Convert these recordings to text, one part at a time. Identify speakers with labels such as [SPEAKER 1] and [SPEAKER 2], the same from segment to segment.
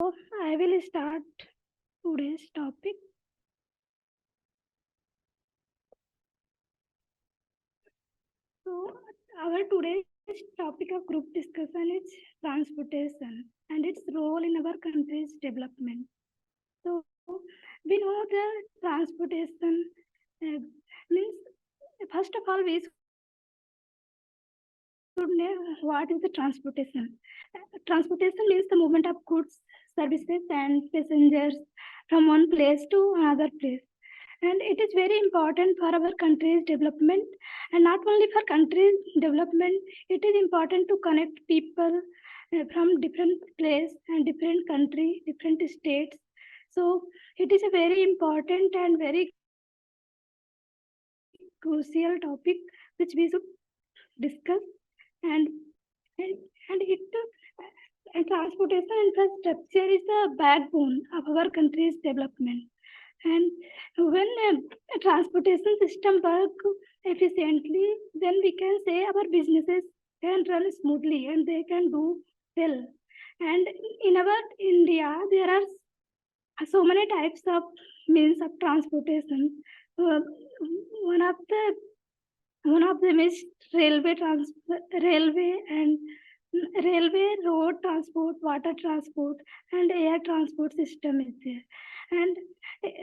[SPEAKER 1] I will start today's topic. So our today's topic of group discussion is transportation and its role in our country's development. So we know the transportation means, first of all, we should know what is the transportation. Transportation means the movement of goods, services, and passengers from one place to another place. And it is very important for our country's development, and not only for country's development, it is important to connect people from different place and different country, different states. So it is a very important and very crucial topic which we should discuss. And it and transportation infrastructure is the backbone of our country's development. And when a transportation system works efficiently, then we can say our businesses can run smoothly and they can do well. And in our India, there are so many types of means of transportation. One of them is railway, road transport, water transport, and air transport system is there. And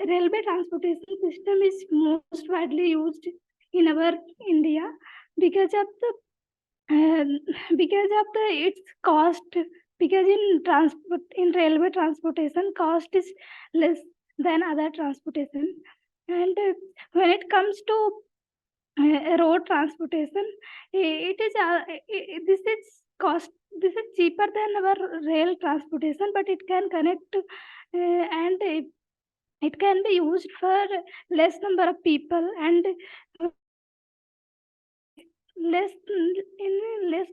[SPEAKER 1] railway transportation system is most widely used in our India because of its cost. Because in railway transportation, cost is less than other transportation. And when it comes to road transportation, it is this is cheaper than our rail transportation, but it can connect and it can be used for less number of people and less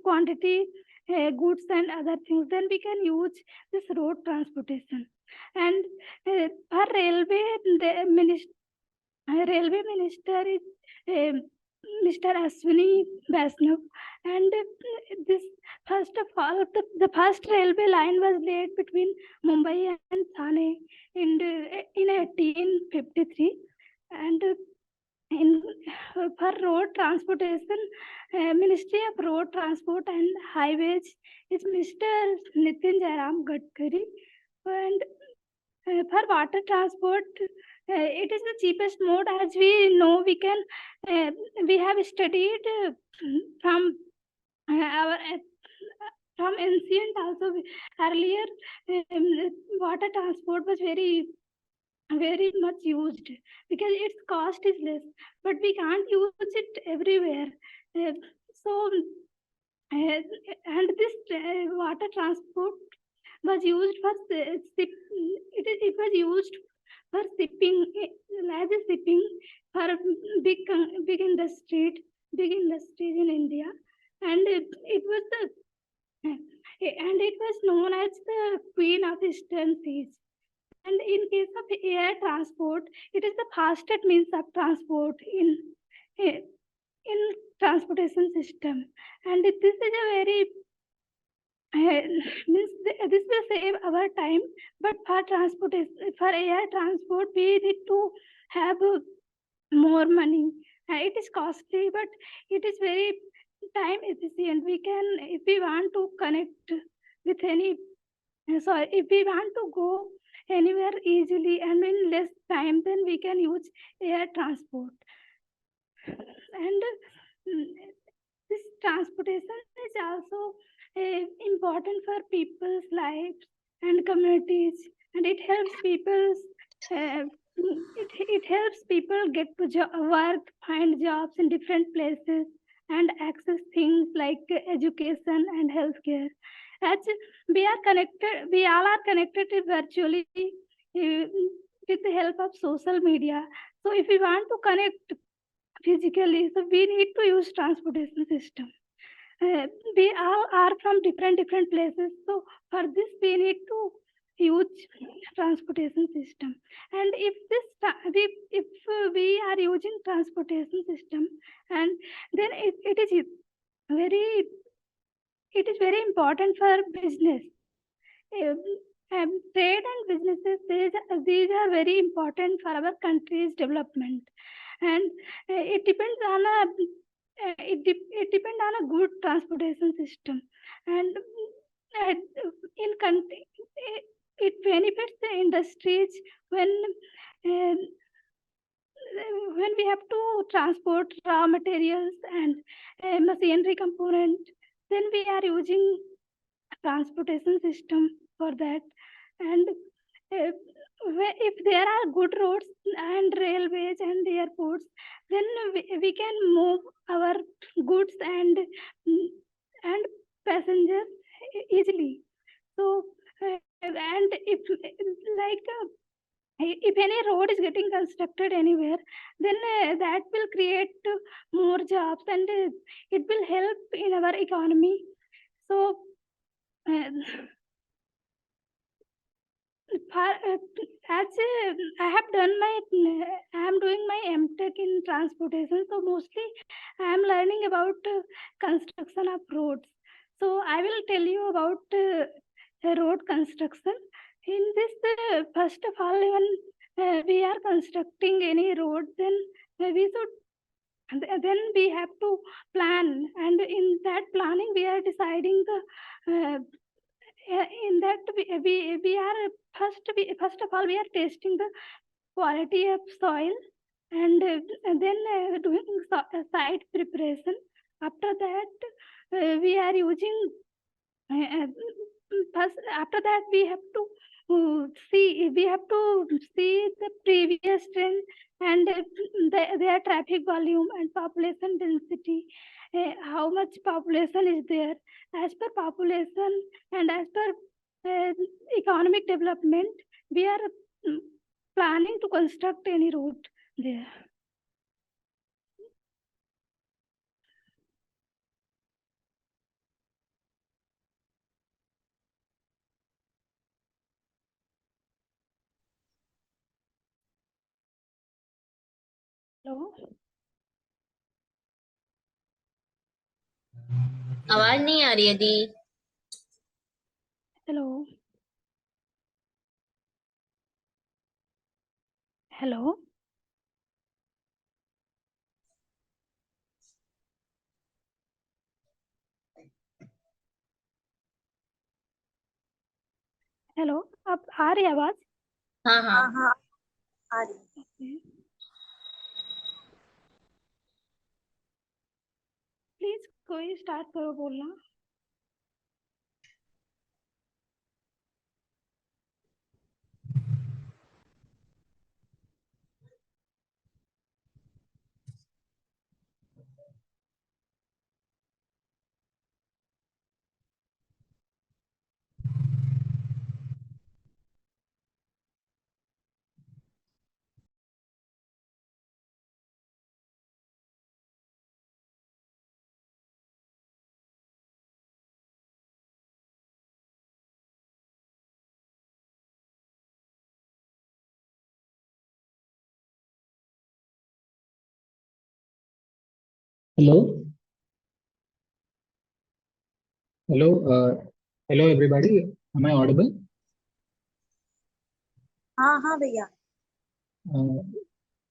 [SPEAKER 1] quantity goods and other things. Then we can use this road transportation. And our railway minister is Mr. Ashwini Vaishnav. And this, first of all, the first railway line was laid between Mumbai and Thane in 1853. And for road transportation, Ministry of Road Transport and Highways is Mr. Nitin Jairam Gadkari. And for water transport, it is the cheapest mode. As we know, we have studied from from ancient also. Earlier, water transport was very much used because its cost is less, but we can't use it everywhere. So and this water transport was used for it was used for shipping, as a shipping for big industries in India. And it was known as the Queen of Eastern Seas. And in case of air transport, it is the fastest means of transport in transportation system. And this is a very this will save our time, but for air transport, we need to have more money. It is costly, but it is very time efficient. We can, if we want to connect with if we want to go anywhere easily and in less time, then we can use air transport. And this transportation is also important for people's lives and communities, and it helps people get to work, find jobs in different places, and access things like education and healthcare. As we all are connected virtually with the help of social media. So if we want to connect physically, so we need to use transportation system. We all are from different places, so for this we need to use transportation system. And if we are using transportation system, and then it is very important for business. Trade businesses, these are very important for our country's development, and it depends on it depends on a good transportation system, and in country it benefits the industries when uh, when we have to transport raw materials and machinery component, then we are using transportation system for that. And if there are good roads and railways and airports, then we can move our goods and passengers easily. So and if like if any road is getting constructed anywhere, then that will create more jobs, and it will help in our economy. So uh, as I have done I am doing my MTech in transportation, so mostly I am learning about construction of roads. So I will tell you about road construction. In this, first of all, when we are constructing any road, then we should then we have to plan, and in that planning we are deciding the in that we are first of all we are testing the quality of soil, and then doing site preparation. After that we are using uh, first after that we have to see the previous trend, and their traffic volume and population density, how much population is there. As per population and as per uh, economic development, we are planning to construct any road there. Hello.
[SPEAKER 2] आवाज नहीं आ रही है दी।
[SPEAKER 1] Hello. Hello. Hello, अब आ रही आवाज?
[SPEAKER 2] हाँ हाँ
[SPEAKER 3] हाँ आ रही।
[SPEAKER 1] प्लीज कोई स्टार्ट करो बोलना।
[SPEAKER 4] Hello, hello, hello everybody. Am I audible?
[SPEAKER 3] हाँ भैया।
[SPEAKER 4] Uh,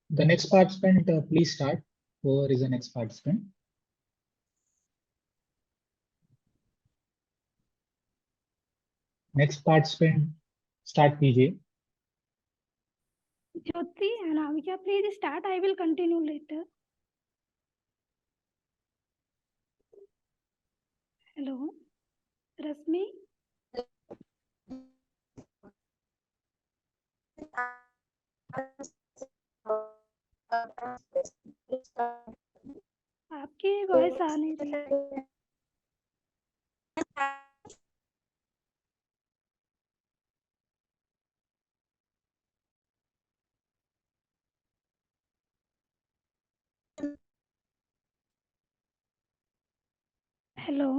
[SPEAKER 4] the next participant, please start. Whoever is the next participant. Next participant, start कीजिए.
[SPEAKER 1] Jyoti and Amika, please start. I will continue later. Hello, Rasmi. आपकी voice आ नहीं रही। Hello,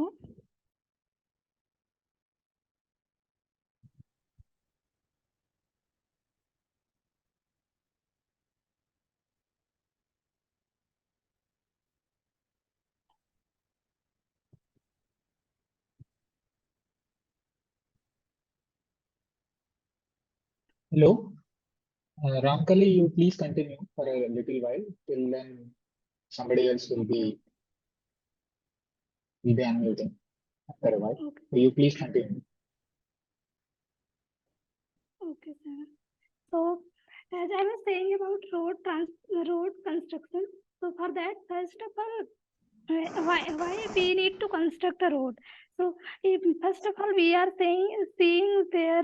[SPEAKER 4] Hello, Ramkali, you please continue for a little while. Till then, somebody else will be unmuting after a while.
[SPEAKER 1] Okay.
[SPEAKER 4] So you please continue.
[SPEAKER 1] Okay, sir. So, as I was saying about road construction, so for that, first of all, why we need to construct a road? So, first of all, we are seeing their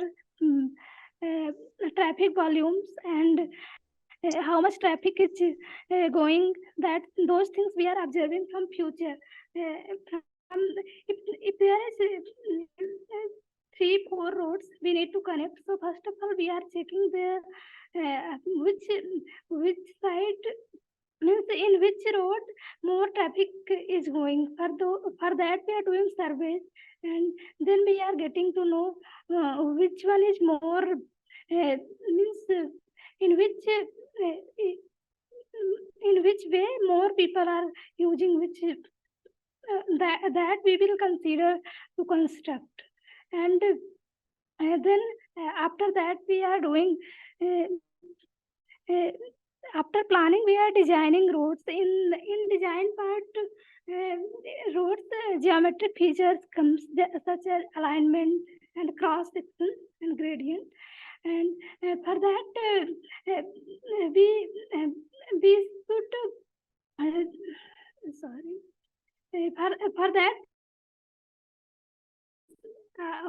[SPEAKER 1] traffic volumes and how much traffic is going. That those things we are observing from future. From, if there is 3-4 roads we need to connect, so first of all we are checking the which side means in which road more traffic is going. For that we are doing surveys, and then we are getting to know which one is more means in which in which way more people are using which that we will consider to construct. And then after that we are doing after planning we are designing roads. In design part, roads geometric features comes such as alignment and cross section and gradient. And for that we should for that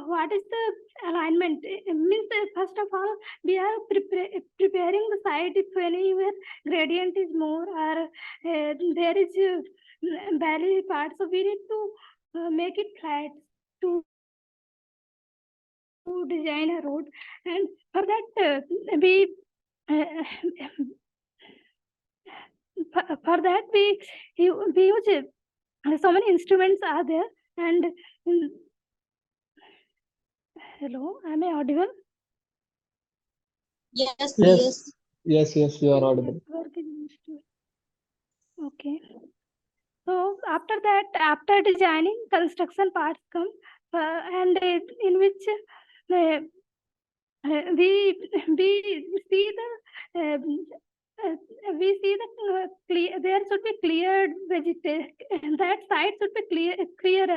[SPEAKER 1] what is the alignment? Means first of all we are preparing the site if anywhere gradient is more or there is valley part, so we need to make it flat to design a road. And for that we for that we use so many instruments are there. And hello, am I audible?
[SPEAKER 3] Yes,
[SPEAKER 4] Yes,
[SPEAKER 3] yes.
[SPEAKER 4] yes, you are audible.
[SPEAKER 1] Network is installed. Okay. So after that, after designing, construction parts come, and in which uh, we see the we see the there should be cleared vegetation. That site should be cleared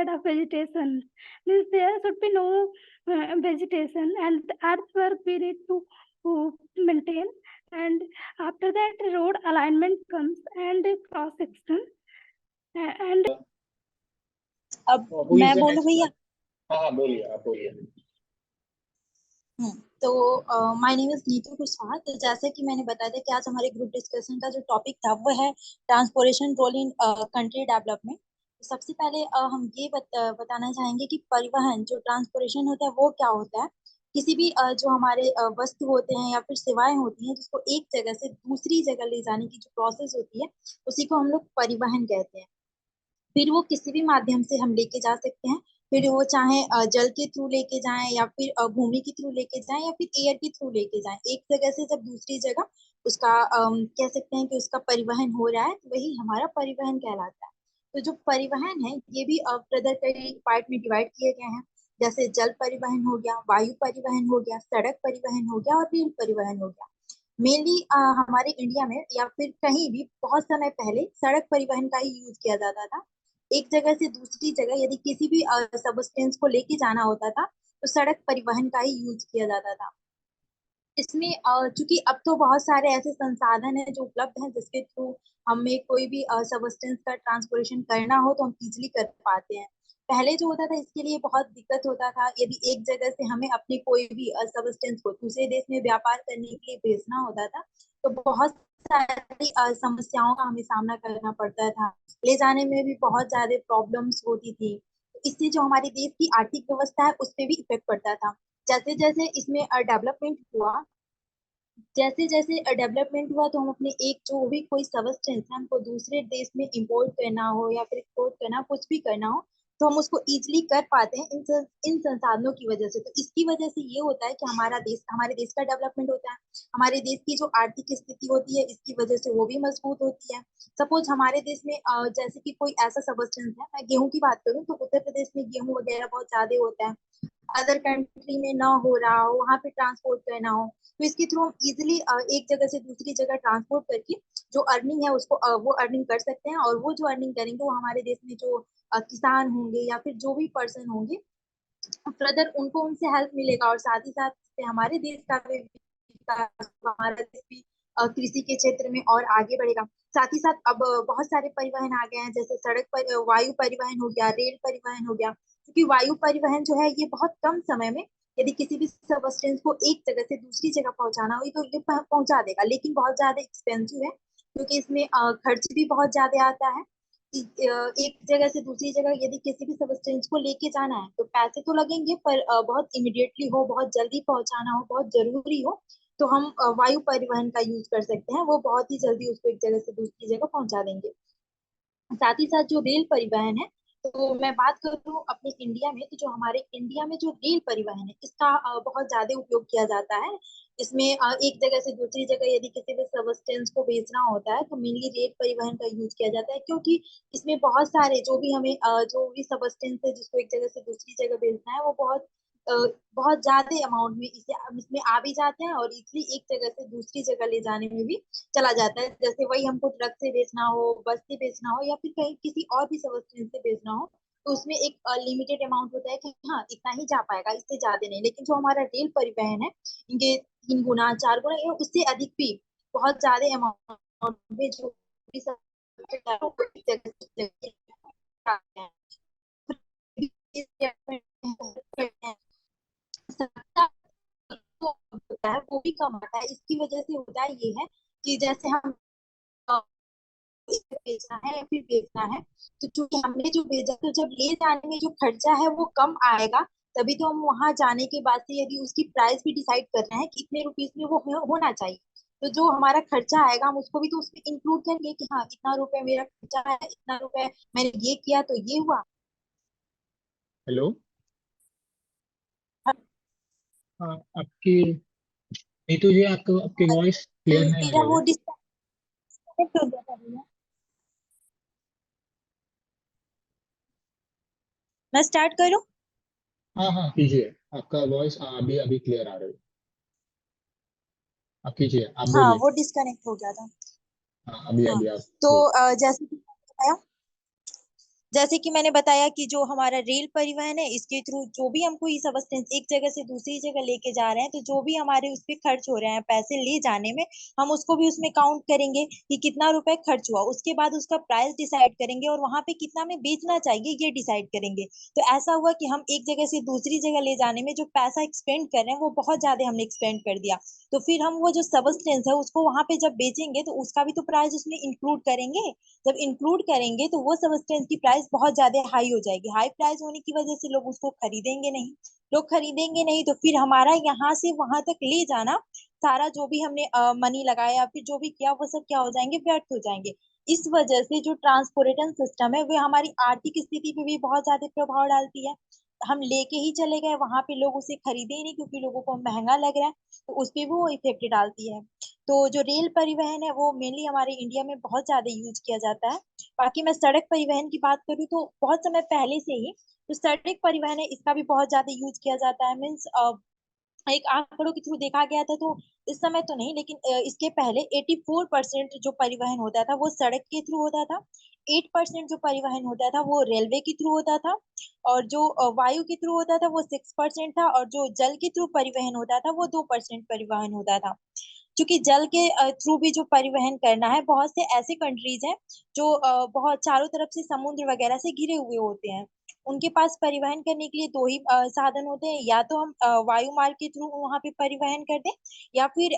[SPEAKER 1] of vegetation. Means there should be no vegetation, and earthwork we need to maintain. And after that, road alignment comes and cross section. And
[SPEAKER 3] अब
[SPEAKER 4] Who is
[SPEAKER 3] मैं
[SPEAKER 4] the
[SPEAKER 3] बोलूं
[SPEAKER 4] next
[SPEAKER 3] भैया?
[SPEAKER 4] one? हाँ बोलिए, आप बोलिए.
[SPEAKER 3] तो my name is Neetu Kushwaha. तो जैसे कि मैंने बताया था कि आज हमारे ग्रुप डिस्कशन का जो टॉपिक था वो है transportation role in country development. सबसे पहले हम ये बताना चाहेंगे कि परिवहन जो ट्रांसपोर्टेशन होता है वो क्या होता है। किसी भी जो हमारे वस्तु होते हैं या फिर सेवाएं होती हैं जिसको एक जगह से दूसरी जगह ले जाने की जो प्रोसेस होती है उसी को हम लोग परिवहन कहते हैं। फिर वो किसी भी माध्यम से हम लेके जा सकते हैं, फिर वो चाहे जल के थ्रू लेके जाएं या फिर भूमि के थ्रू लेके जाएं या फिर एयर के थ्रू लेके जाएं। एक जगह से जब दूसरी जगह उसका कह सकते हैं कि उसका परिवहन हो रहा है तो वही हमारा परिवहन कहलाता है। तो जो परिवहन है ये भी फर्दर कई पार्ट में डिवाइड किए गए हैं, जैसे जल परिवहन हो गया, वायु परिवहन हो गया, सड़क परिवहन हो गया और रेल परिवहन हो गया। मेनली हमारे इंडिया में या फिर कहीं भी बहुत समय पहले सड़क परिवहन का ही यूज किया जाता था। एक जगह से दूसरी जगह यदि किसी भी सबस्टेंस को लेके जाना होता था तो सड़क परिवहन का ही यूज किया जाता था। इसमें चूंकि अब तो बहुत सारे ऐसे संसाधन हैं जो उपलब्ध हैं जिसके थ्रू हमें कोई भी सबस्टेंस का ट्रांसपोर्टेशन करना हो तो हम इजिली कर पाते हैं। पहले जो होता था इसके लिए बहुत दिक्कत होता था, यदि एक जगह से हमें अपने कोई भी सबस्टेंस को दूसरे देश में व्यापार करने के लिए भेजना होता था तो बहुत सारी समस्याओं का हमें सामना करना पड़ता था, ले जाने में भी बहुत ज्यादा प्रॉब्लम्स होती थी। इससे जो हमारे देश की आर्थिक व्यवस्था है उस पर भी इफेक्ट पड़ता था। जैसे जैसे इसमें डेवलपमेंट हुआ, जैसे जैसे डेवलपमेंट हुआ तो हम अपने एक जो भी कोई सबस्टेंस है हमको दूसरे देश में इंपोर्ट करना हो या फिर एक्सपोर्ट करना, कुछ भी करना हो तो हम उसको इजिली कर पाते हैं इन संसाधनों की वजह से। तो इसकी वजह से ये होता है कि हमारे देश का डेवलपमेंट होता है, हमारे देश की जो आर्थिक स्थिति होती है इसकी वजह से वो भी मजबूत होती है। सपोज हमारे देश में जैसे कि कोई ऐसा सबस्टेंस है, मैं गेहूं की बात करूं तो उत्तर प्रदेश में गेहूं वगैरह बहुत ज्यादा होता है। अदर कंट्री में ना हो रहा हो, वहां पे ट्रांसपोर्ट करना हो, तो इसके थ्रू हम इजिली एक जगह से दूसरी जगह ट्रांसपोर्ट करके जो अर्निंग है उसको वो अर्निंग कर सकते हैं। और वो जो अर्निंग करेंगे वो हमारे देश में जो किसान होंगे या फिर जो भी पर्सन होंगे ब्रदर, उनको उनसे हेल्प मिलेगा। और साथ ही साथ से हमारे देश का भी विकास, हमारा देश भी कृषि के क्षेत्र में और आगे बढ़ेगा। साथ ही साथ अब बहुत सारे परिवहन आ गए हैं, जैसे सड़क पर वायु परिवहन हो गया, रेल परिवहन हो गया। क्योंकि वायु परिवहन जो है ये बहुत कम समय में यदि किसी भी सबस्टेंस को एक जगह से दूसरी जगह पहुंचाना हो तो ये पहुंचा देगा, लेकिन बहुत ज्यादा एक्सपेंसिव है क्योंकि इसमें खर्च भी बहुत ज्यादा आता है। एक जगह से दूसरी जगह यदि किसी भी सबस्टेंस को लेके जाना है तो पैसे तो लगेंगे, पर बहुत इमिडिएटली हो, बहुत जल्दी पहुंचाना हो, बहुत जरूरी हो, तो हम वायु परिवहन का यूज कर सकते हैं। वो बहुत ही जल्दी उसको एक जगह से दूसरी जगह पहुंचा देंगे। साथ ही साथ जो रेल परिवहन है, तो मैं बात करूँ अपने इंडिया में, तो जो हमारे इंडिया में जो रेल परिवहन है इसका बहुत ज्यादा उपयोग किया जाता है। इसमें एक जगह से दूसरी जगह यदि किसी भी सबस्टेंस को भेजना होता है तो मेनली रेल परिवहन का यूज किया जाता है, क्योंकि इसमें बहुत सारे जो भी हमें जो भी सबस्टेंस है जिसको एक जगह से दूसरी जगह भेजना है वो अ, बहुत ज्यादा अमाउंट में इसे इसमें आ भी जाते हैं और इसलिए एक जगह से दूसरी जगह ले जाने में भी चला जाता है। जैसे वही हमको ट्रक से बेचना हो, बस से बेचना हो या फिर कहीं किसी और भी सबस्टेंस से बेचना हो, तो उसमें एक लिमिटेड अमाउंट होता है कि हाँ इतना ही जा पाएगा, इससे ज्यादा नहीं। लेकिन जो हमारा रेल परिवहन है इनके 3 गुना 4 गुना या उससे अधिक भी बहुत ज्यादा अमाउंट में जो भी होता है वो भी कम आता है। इसकी वजह से होता है ये है कि जैसे हम बेचना है या फिर बेचना है, तो चूंकि हमने जो भेजा तो जब ले जाने में जो खर्चा है वो कम आएगा, तभी तो हम वहां जाने के बाद से यदि उसकी प्राइस भी डिसाइड कर रहे हैं कि इतने रुपीस में वो होना चाहिए, तो जो हमारा खर्चा आएगा हम उसको भी तो उसमें इंक्लूड करेंगे कि हाँ इतना रुपए मेरा खर्चा है, इतना रुपए मैंने ये किया तो ये हुआ।
[SPEAKER 4] हेलो। हाँ, आपकी नीतू जी, आपको आपकी वॉइस क्लियर नहीं आ
[SPEAKER 3] मेरा
[SPEAKER 4] रही
[SPEAKER 3] वो
[SPEAKER 4] है।
[SPEAKER 3] डिस्कनेक्ट हो गया था भैया। मैं स्टार्ट करूँ?
[SPEAKER 4] हाँ हाँ, कीजिए। आपका वॉइस अभी अभी क्लियर आ रही है। आप कीजिए, आप
[SPEAKER 3] हाँ,
[SPEAKER 4] बोलिए।
[SPEAKER 3] वो डिस्कनेक्ट हो गया था।
[SPEAKER 4] हाँ, अभी
[SPEAKER 3] हाँ,
[SPEAKER 4] अभी आप
[SPEAKER 3] तो
[SPEAKER 4] बोलिए।
[SPEAKER 3] जैसे कि मैंने बताया कि जो हमारा रेल परिवहन है इसके थ्रू जो भी हमको ये सबस्टेंस एक जगह से दूसरी जगह लेके जा रहे हैं, तो जो भी हमारे उस पे खर्च हो रहे हैं पैसे ले जाने में, हम उसको भी उसमें काउंट करेंगे कि कितना रुपए खर्च हुआ। उसके बाद उसका प्राइस डिसाइड करेंगे और वहां पे कितना में बेचना चाहिए ये डिसाइड करेंगे। तो ऐसा हुआ कि हम एक जगह से दूसरी जगह ले जाने में जो पैसा एक्सपेंड कर रहे हैं वो बहुत ज्यादा हमने एक्सपेंड कर दिया। तो फिर हम वो जो सबस्टेंस है उसको वहां पे जब बेचेंगे तो उसका भी तो प्राइस उसमें इंक्लूड करेंगे। जब इंक्लूड करेंगे तो वो सब्सटेंस की प्राइस बहुत ज्यादा हाई हो जाएगी। हाई प्राइस होने की वजह से लोग उसको खरीदेंगे नहीं। लोग खरीदेंगे नहीं तो फिर हमारा यहाँ से वहां तक ले जाना, सारा जो भी हमने मनी लगाया या फिर जो भी किया वो सब क्या हो जाएंगे, व्यर्थ हो जाएंगे। इस वजह से जो ट्रांसपोर्टेशन सिस्टम है वो हमारी आर्थिक स्थिति पे भी बहुत ज्यादा प्रभाव डालती है। हम लेके ही चले गए वहां पे लोग उसे खरीदे ही नहीं क्योंकि लोगों को महंगा लग रहा है, तो उस पे भी वो इफेक्ट डालती है। तो जो रेल परिवहन है वो मेनली हमारे इंडिया में बहुत ज्यादा यूज किया जाता है। बाकी मैं सड़क परिवहन की बात करूँ तो बहुत समय पहले से ही जो सड़क परिवहन है इसका भी बहुत ज्यादा यूज किया जाता है। मीन्स एक आंकड़ों के थ्रू देखा गया था, तो इस समय तो नहीं लेकिन इसके पहले 84% जो परिवहन होता था वो सड़क के थ्रू होता था। 8% जो परिवहन होता था वो रेलवे के थ्रू होता था। और जो वायु के थ्रू होता था वो 6% था। और जो जल के थ्रू परिवहन होता था वो 2% परिवहन होता था। क्योंकि जल के थ्रू भी जो परिवहन करना है, बहुत से ऐसे कंट्रीज हैं जो बहुत चारों तरफ से समुद्र वगैरह से घिरे हुए होते हैं। उनके पास परिवहन करने के लिए दो ही साधन होते हैं, या तो हम वायु मार्ग के थ्रू वहां पे परिवहन कर दें या फिर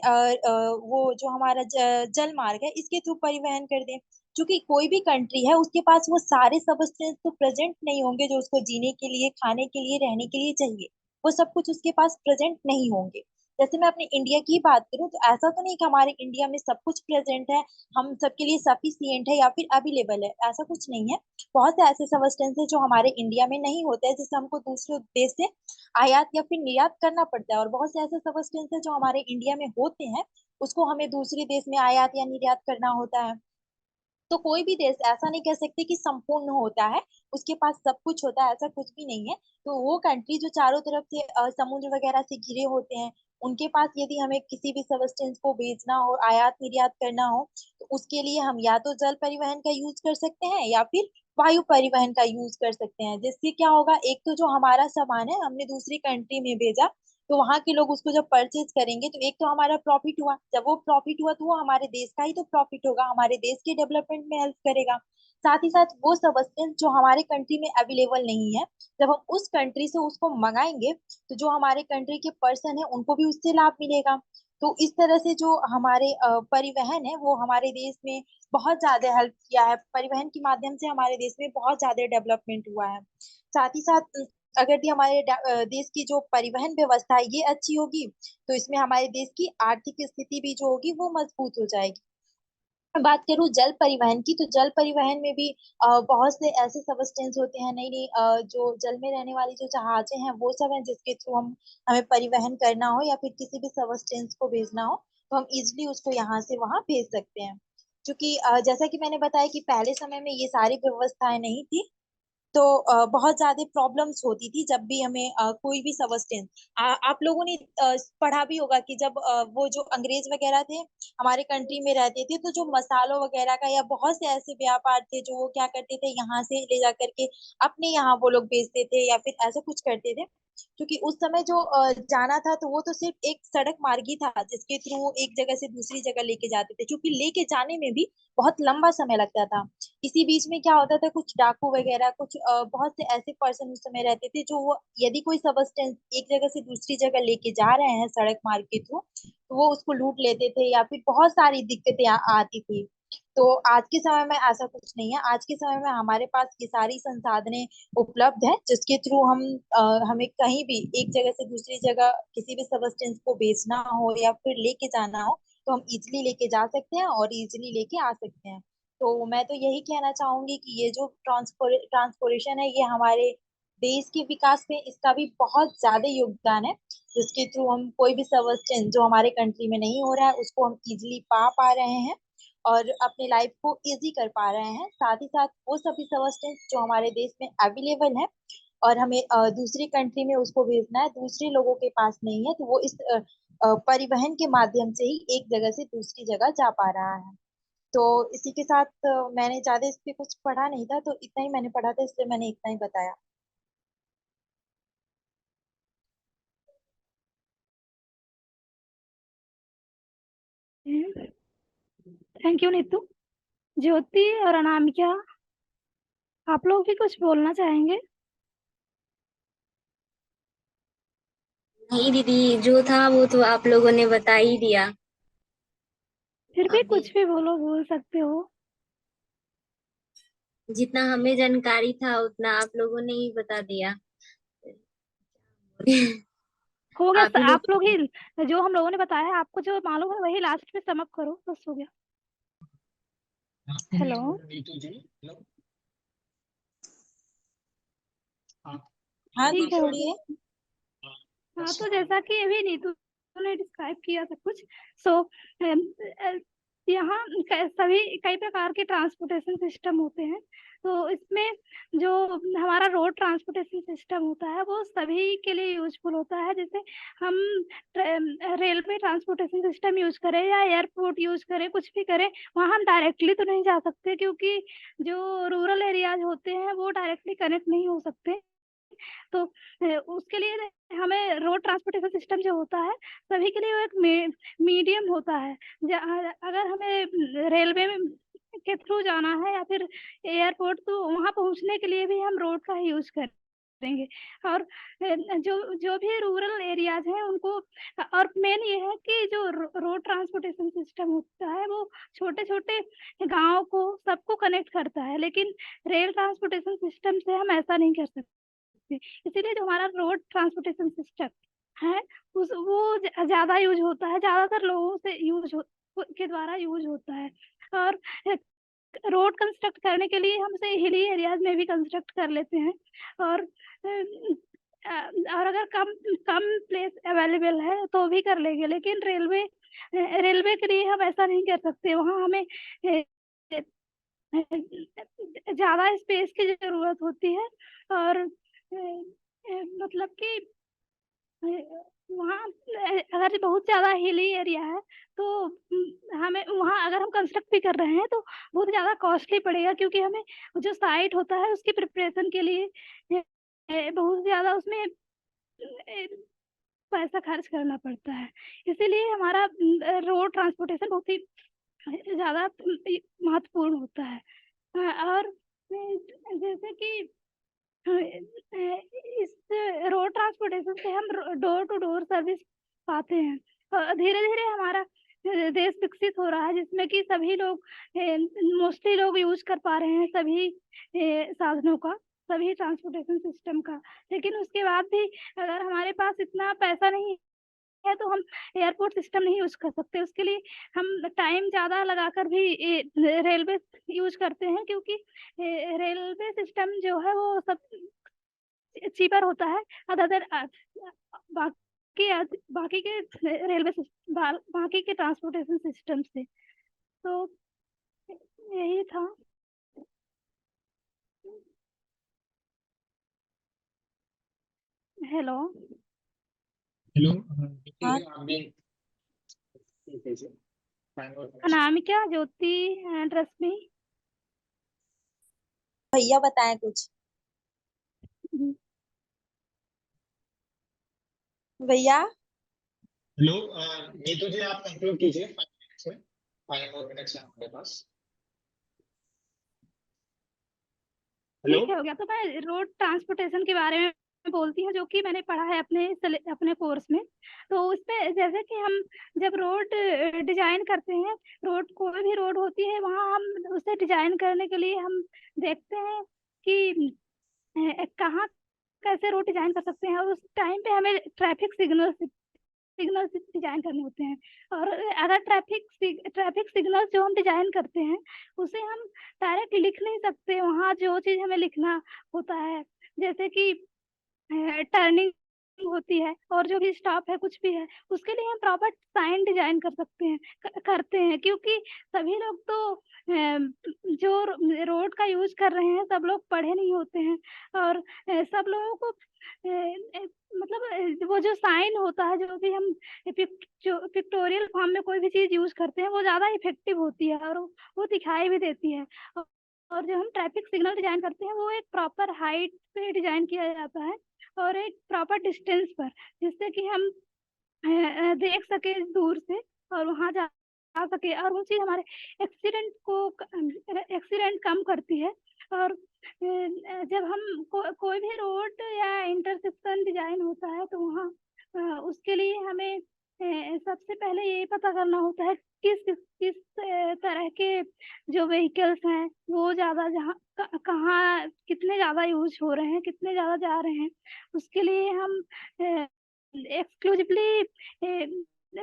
[SPEAKER 3] वो जो हमारा जल मार्ग है इसके थ्रू परिवहन कर दें। क्योंकि कोई भी कंट्री है उसके पास वो सारे सबस्टेंस तो प्रेजेंट नहीं होंगे जो उसको जीने के लिए, खाने के लिए, रहने के लिए चाहिए। वो सब कुछ उसके पास प्रेजेंट नहीं होंगे। जैसे मैं अपने इंडिया की बात करूं तो ऐसा तो नहीं कि हमारे इंडिया में सब कुछ प्रेजेंट है, हम सबके लिए सफिशियंट है या फिर अवेलेबल है, ऐसा कुछ नहीं है। बहुत से ऐसे सबस्टेंस है जो हमारे इंडिया में नहीं होते हैं, जिससे हमको दूसरे देश से आयात या फिर निर्यात करना पड़ता है। और बहुत से ऐसे सबस्टेंस है जो हमारे इंडिया में होते हैं, उसको हमें दूसरे देश में आयात या निर्यात करना होता है। तो कोई भी देश ऐसा नहीं कह सकते कि संपूर्ण होता है, उसके पास सब कुछ होता है, ऐसा कुछ भी नहीं है। तो वो कंट्री जो चारों तरफ से समुद्र वगैरह से घिरे होते हैं, उनके पास यदि हमें किसी भी सब्सटेंस को बेचना हो, आयात निर्यात करना हो, तो उसके लिए हम या तो जल परिवहन का यूज कर सकते हैं या फिर वायु परिवहन का यूज कर सकते हैं। जिससे क्या होगा, एक तो जो हमारा सामान है हमने दूसरी कंट्री में भेजा, तो वहां के लोग उसको जब परचेज करेंगे तो एक तो हमारा प्रॉफिट हुआ, जब वो प्रॉफिट हुआ तो वो हमारे देश का ही तो प्रॉफिट होगा, हमारे देश के डेवलपमेंट में हेल्प करेगा। साथ ही साथ वो सब्सटेंस जो हमारे कंट्री में अवेलेबल नहीं है, जब हम उस कंट्री से उसको मंगाएंगे तो जो हमारे कंट्री के पर्सन है उनको भी उससे लाभ मिलेगा। तो इस तरह से जो हमारे परिवहन है वो हमारे देश में बहुत ज्यादा हेल्प किया है, परिवहन के माध्यम से हमारे देश में बहुत ज्यादा डेवलपमेंट हुआ है। साथ ही साथ अगर ये हमारे देश की जो परिवहन व्यवस्था है ये अच्छी होगी, तो इसमें हमारे देश की आर्थिक स्थिति भी जो होगी वो मजबूत हो जाएगी। मैं बात करूं जल परिवहन की, तो जल परिवहन में भी बहुत से ऐसे सब्सटेंस होते हैं, नई नई जो जल में रहने वाली जो जहाजें हैं वो सब हैं, जिसके थ्रू हम हमें परिवहन करना हो या फिर किसी भी सब्सटेंस को भेजना हो तो हम इजिली उसको यहाँ से वहां भेज सकते हैं। क्योंकि जैसा कि मैंने बताया कि पहले समय में ये सारी व्यवस्थाएं नहीं थी, तो बहुत ज्यादा प्रॉब्लम्स होती थी जब भी हमें कोई भी सब्सटेंस। आप लोगों ने पढ़ा भी होगा कि जब वो जो अंग्रेज वगैरह थे हमारे कंट्री में रहते थे, तो जो मसालों वगैरह का या बहुत से ऐसे व्यापार थे जो वो क्या करते थे, यहाँ से ले जा करके अपने यहाँ वो लोग बेचते थे या फिर ऐसा कुछ करते थे। क्योंकि उस समय जो जाना था तो वो तो सिर्फ एक सड़क मार्ग ही था जिसके थ्रू वो एक जगह से दूसरी जगह लेके जाते थे, क्योंकि लेके जाने में भी बहुत लंबा समय लगता था। इसी बीच में क्या होता था, कुछ डाकू वगैरह, कुछ बहुत से ऐसे पर्सन उस समय रहते थे जो वो यदि कोई सब्सटेंस एक जगह से दूसरी जगह लेके जा रहे हैं सड़क मार्ग के थ्रू, तो वो उसको लूट लेते थे या फिर बहुत सारी दिक्कतें आती थी। तो आज के समय में ऐसा कुछ नहीं है, आज के समय में हमारे पास ये सारी संसाधनें उपलब्ध है जिसके थ्रू हमें कहीं भी एक जगह से दूसरी जगह किसी भी सब्सटेंस को बेचना हो या फिर लेके जाना हो तो हम इजिली लेके जा सकते हैं और इजिली लेके आ सकते हैं। तो मैं तो यही कहना चाहूंगी कि ये जो ट्रांसपोर्टेशन है ये हमारे देश के विकास में इसका भी बहुत ज्यादा योगदान है, जिसके थ्रू हम कोई भी सब्सटेंस जो हमारे कंट्री में नहीं हो रहा है उसको हम इजिली पा रहे हैं और अपने लाइफ को इजी कर पा रहे हैं। साथ ही साथ वो सभी सब्सटेंस जो हमारे देश में अवेलेबल है और हमें दूसरी कंट्री में उसको भेजना है, दूसरे लोगों के पास नहीं है, तो वो इस परिवहन के माध्यम से ही एक जगह से दूसरी जगह जा पा रहा है। तो इसी के साथ मैंने ज्यादा इस पे कुछ पढ़ा नहीं था, तो इतना ही मैंने पढ़ा था इसलिए मैंने इतना ही बताया।
[SPEAKER 1] Thank you Neetu. ज्योति और अनामिका, आप लोग भी कुछ बोलना चाहेंगे?
[SPEAKER 2] नहीं दीदी, जो था वो तो आप लोगों ने बता ही दिया।
[SPEAKER 1] फिर भी
[SPEAKER 2] अभी
[SPEAKER 1] कुछ भी बोलो, बोल सकते हो।
[SPEAKER 2] जितना हमें जानकारी था उतना आप लोगों ने ही बता दिया।
[SPEAKER 1] हो गया,
[SPEAKER 2] आप ही लोग।
[SPEAKER 1] आप लोग ही जो हम लोगों ने बताया है आपको जो मालूम है वही लास्ट में समअप करो, बस हो गया। हेलो।
[SPEAKER 4] नीतू जी, हेलो। आप
[SPEAKER 3] हाँ जी,
[SPEAKER 1] ठीक है,
[SPEAKER 3] बोलिए।
[SPEAKER 1] हाँ तो जैसा कि अभी नीतू ने डिस्क्राइब किया सब कुछ, सो यहाँ सभी कई प्रकार के ट्रांसपोर्टेशन सिस्टम होते हैं। तो इसमें जो हमारा रोड ट्रांसपोर्टेशन सिस्टम होता है वो सभी के लिए यूजफुल होता है। जैसे हम रेलवे ट्रांसपोर्टेशन सिस्टम यूज करें या एयरपोर्ट यूज करें, कुछ भी करें, वहाँ हम डायरेक्टली तो नहीं जा सकते क्योंकि जो रूरल एरियाज होते हैं वो डायरेक्टली कनेक्ट नहीं हो सकते। तो उसके लिए हमें रोड ट्रांसपोर्टेशन सिस्टम जो होता है सभी के लिए वो एक मीडियम होता है। अगर हमें रेलवे में के थ्रू जाना है या फिर एयरपोर्ट, तो वहां पहुंचने के लिए भी हम रोड का ही यूज करेंगे। और जो जो भी रूरल एरियाज हैं उनको, और मेन ये है कि जो रोड ट्रांसपोर्टेशन सिस्टम होता है वो छोटे छोटे गांव को सबको कनेक्ट करता है, लेकिन रेल ट्रांसपोर्टेशन सिस्टम से हम ऐसा नहीं कर सकते। इसीलिए जो हमारा रोड ट्रांसपोर्टेशन सिस्टम है उस वो ज्यादा यूज होता है, ज्यादातर लोगों से के द्वारा यूज होता है। और रोड कंस्ट्रक्ट करने के लिए हम उसे हिली एरियाज में भी कंस्ट्रक्ट कर लेते हैं। और और अगर कम कम प्लेस अवेलेबल है तो भी कर लेंगे, लेकिन रेलवे रेलवे के लिए हम ऐसा नहीं कर सकते। वहाँ हमें ज़्यादा स्पेस की ज़रूरत होती है और मतलब कि वहाँ अगर बहुत ज़्यादा हिली एरिया है तो हमें वहाँ अगर हम कंस्ट्रक्ट भी कर रहे हैं तो बहुत ज़्यादा कॉस्टली पड़ेगा, क्योंकि हमें जो साइट होता है उसकी प्रिपरेशन के लिए बहुत ज़्यादा उसमें पैसा खर्च करना पड़ता है। इसीलिए हमारा रोड ट्रांसपोर्टेशन बहुत ही ज़्यादा महत्वपूर्ण होता है। और जैसे कि इस रोड ट्रांसपोर्टेशन से हम डोर टू डोर सर्विस पाते हैं और धीरे-धीरे हमारा देश विकसित हो रहा है, जिसमें कि सभी लोग मोस्टली लोग यूज़ कर पा रहे हैं सभी साधनों का, सभी ट्रांसपोर्टेशन सिस्टम का। लेकिन उसके बाद भी अगर हमारे पास इतना पैसा नहीं है तो हम एयरपोर्ट सिस्टम नहीं यूज़ कर सकते। उसके लिए हम टाइम ज़्यादा लगाकर भी रेलवे यूज़ करते हैं, क्योंकि रेलवे सिस्टम जो है वो सब चीपर होता है अदर देन बाकी के बाकी के ट्रांसपोर्टेशन सिस्टम से। तो यही था। हेलो।
[SPEAKER 4] हेलो
[SPEAKER 3] हाँ
[SPEAKER 4] आप भी कैसे
[SPEAKER 1] अनामिका, ज्योति एंड रश्मि।
[SPEAKER 3] भैया बताएं कुछ। भैया
[SPEAKER 4] हेलो नीतू जी आप कंक्लूड कीजिए 5 मिनट्स में, 5 more minutes है हमारे पास। हेलो
[SPEAKER 1] ठीक है, हो गया। तो मैं रोड ट्रांसपोर्टेशन के बारे में बोलती हूँ, जो कि मैंने पढ़ा है अपने कोर्स में। तो उसमें जैसे कि हम जब रोड डिजाइन करते हैं, रोड कोई भी रोड होती है वहाँ हम उसे डिजाइन करने के लिए हम देखते हैं कि कहाँ कैसे रोड डिजाइन कर सकते हैं, और उस टाइम पे हमें ट्रैफिक सिग्नल डिजाइन करने होते हैं। और अगर ट्रैफिक सिग्नल जो हम डिजाइन करते हैं उसे हम डायरेक्ट लिख नहीं सकते। वहाँ जो चीज हमें लिखना होता है, जैसे कि टर्निंग होती है और जो भी स्टॉप है कुछ भी है, उसके लिए हम प्रॉपर साइन डिजाइन कर सकते हैं, करते हैं। क्योंकि सभी लोग तो जो रोड का यूज कर रहे हैं सब लोग पढ़े नहीं होते हैं, और सब लोगों को मतलब वो जो साइन होता है, जो भी हम पिक्टोरियल फॉर्म में कोई भी चीज यूज करते हैं वो ज्यादा इफेक्टिव होती है और वो दिखाई भी देती है। और जो हम ट्रैफिक सिग्नल डिजाइन करते हैं वो एक प्रॉपर हाइट पे डिजाइन किया जाता है और एक प्रॉपर डिस्टेंस पर, जिससे कि हम देख सके दूर से और वहां जा सके। और वो चीज हमारे एक्सीडेंट कम करती है। और जब हम कोई भी रोड या इंटरसेक्शन डिजाइन होता है तो वहाँ उसके लिए हमें सबसे पहले ये पता करना होता है किस तरह के जो व्हीकल्स हैं वो ज्यादा जहाँ कहाँ कितने ज्यादा यूज हो रहे हैं, कितने ज्यादा जा रहे हैं। उसके लिए हम एक्सक्लूसिवली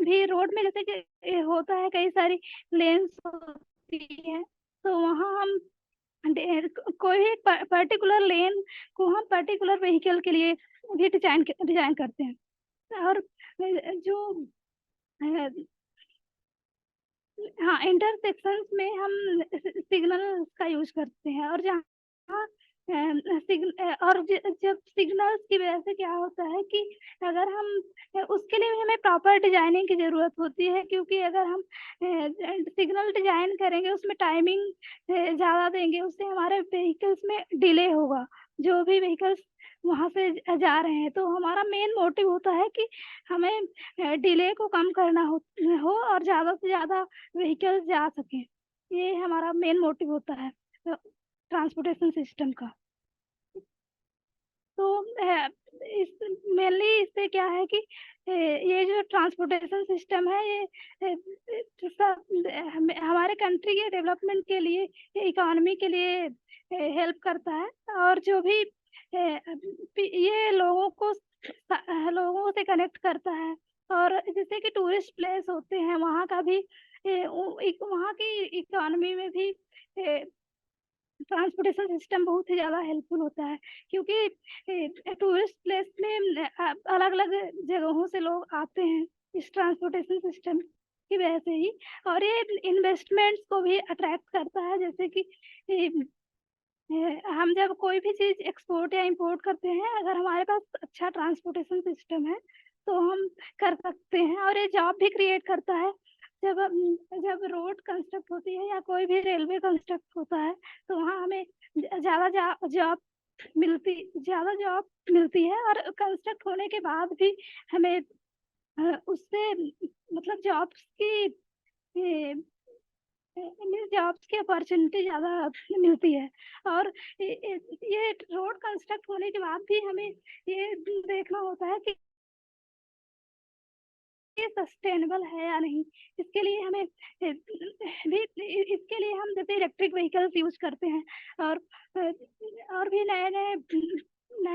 [SPEAKER 1] भी रोड में जैसे कि होता है कई सारी लेन्स होती है, तो वहाँ हम कोई भी एक पर्टिकुलर लेन को हम पर्टिकुलर व्हीकल के लिए भी डिजाइन करते हैं। और जो हाँ, इंटरसेक्शंस में हम सिग्नल का यूज करते हैं। और जहाँ और जब सिग्नल्स की वजह से क्या होता है कि अगर हम उसके लिए भी हमें प्रॉपर डिजाइनिंग की जरूरत होती है, क्योंकि अगर हम सिग्नल डिजाइन करेंगे उसमें टाइमिंग ज्यादा देंगे, उससे हमारे व्हीकल्स में डिले होगा। जो भी व्हीकल्स वहां से जा रहे हैं, तो हमारा मेन मोटिव होता है कि हमें डिले को कम करना हो और ज्यादा से ज्यादा व्हीकल्स जा सके। ये हमारा मेन मोटिव होता है ट्रांसपोर्टेशन सिस्टम का। तो इस मेनली इससे क्या है कि ये जो ट्रांसपोर्टेशन सिस्टम है ये हमारे कंट्री के डेवलपमेंट के लिए, इकोनॉमी के लिए हेल्प करता है। और जो भी ये लोगों से कनेक्ट करता है। और जैसे कि टूरिस्ट प्लेस होते हैं वहाँ का भी वहाँ की इकोनॉमी में भी ट्रांसपोर्टेशन सिस्टम बहुत ही ज़्यादा हेल्पफुल होता है, क्योंकि टूरिस्ट प्लेस में अलग अलग जगहों से लोग आते हैं इस ट्रांसपोर्टेशन सिस्टम की वजह से ही, और ये इन्वेस्टमेंट्स को भी अट्रैक्ट करता है। जैसे कि हम जब कोई भी चीज एक्सपोर्ट या इंपोर्ट करते हैं, अगर हमारे पास अच्छा ट्रांसपोर्टेशन सिस्टम है तो हम कर सकते हैं, और ये जॉब भी क्रिएट करता है। जब रोड कंस्ट्रक्ट होती है या कोई भी रेलवे कंस्ट्रक्ट होता है तो वहाँ हमें ज्यादा जॉब मिलती है, और कंस्ट्रक्ट होने के बाद भी हमें उससे मतलब जॉब्स की अपॉर्चुनिटी ज़्यादा मिलती है। और ये रोड कंस्ट्रक्ट होने के बाद भी हमें ये देखना होता है कि ये सस्टेनेबल है या नहीं। इसके लिए हमें इसके लिए हम जैसे इलेक्ट्रिक व्हीकल्स यूज करते हैं, और भी नए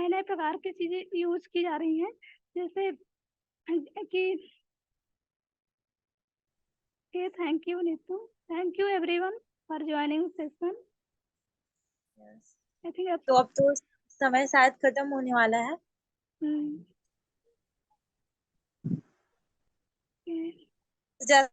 [SPEAKER 1] नए प्रकार की चीजें यूज की जा रही हैं, जैसे कि thank you Neetu, thank you everyone for joining session. I think
[SPEAKER 3] तो अब तो समय शायद खत्म होने वाला है।
[SPEAKER 1] हम्म,
[SPEAKER 3] जैसा